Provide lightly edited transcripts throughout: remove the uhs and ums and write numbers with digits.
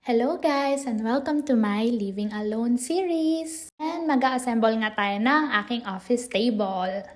Hello guys and welcome to my Living Alone series! And mag-a-assemble nga tayo ng aking office table.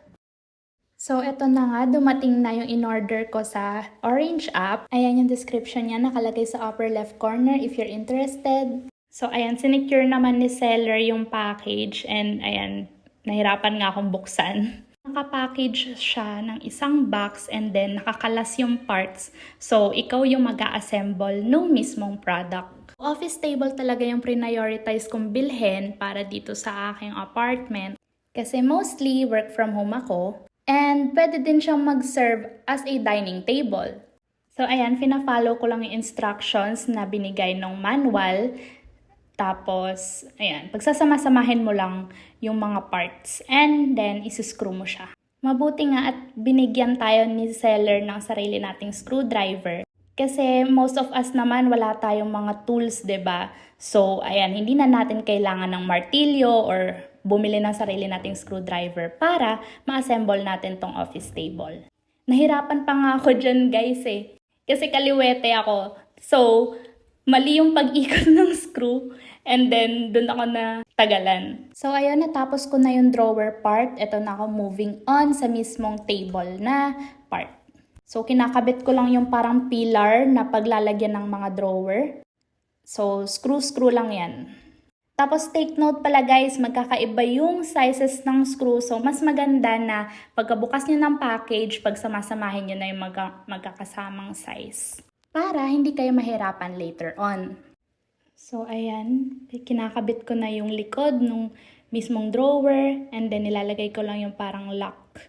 So eto na nga, dumating na yung in-order ko sa Orange app. Ayan yung description niya, nakalagay sa upper left corner if you're interested. So ayan, sinecure naman ni seller yung package and ayan, nahirapan nga akong buksan. Nakapackage siya ng isang box and then nakakalas yung parts. So, ikaw yung mag-a-assemble nung mismong product. Office table talaga yung prioritize kong bilhin para dito sa aking apartment. Kasi mostly work from home ako. And pwede din siyang mag-serve as a dining table. So, ayan, fina-follow ko lang yung instructions na binigay ng manual. Tapos, ayan, pagsasama-samahin mo lang yung mga parts and then isi-screw mo siya. Mabuti nga at binigyan tayo ni seller ng sarili nating screwdriver. Kasi most of us naman wala tayong mga tools, 'di ba? So, ayan, hindi na natin kailangan ng martilyo or bumili ng sarili nating screwdriver para ma-assemble natin tong office table. Nahirapan pa nga ako dyan, guys Kasi kaliwete ako. So, mali yung pag-ikot ng screw and then dun ako na tagalan. So ayun, natapos ko na yung drawer part. Ito na ako moving on sa mismong table na part. So kinakabit ko lang yung parang pillar na paglalagyan ng mga drawer. So screw lang yan. Tapos take note pala guys, magkakaiba yung sizes ng screw. So mas maganda na pagkabukas nyo ng package, pagsamasamahin nyo na yung magkakasamang size. Para hindi kayo mahirapan later on. So, ayan. Kinakabit ko na yung likod ng mismong drawer and then nilalagay ko lang yung parang lock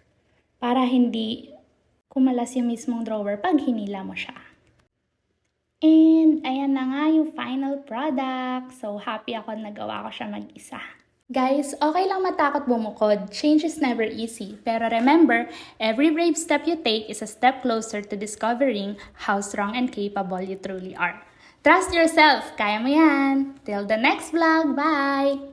para hindi kumalas yung mismong drawer pag hinila mo siya. And, ayan na nga yung final product. So, happy ako nagawa ko siya mag-isa. Guys, okay lang matakot bumukod. Change is never easy. Pero remember, every brave step you take is a step closer to discovering how strong and capable you truly are. Trust yourself! Kaya mo yan! Till the next vlog! Bye!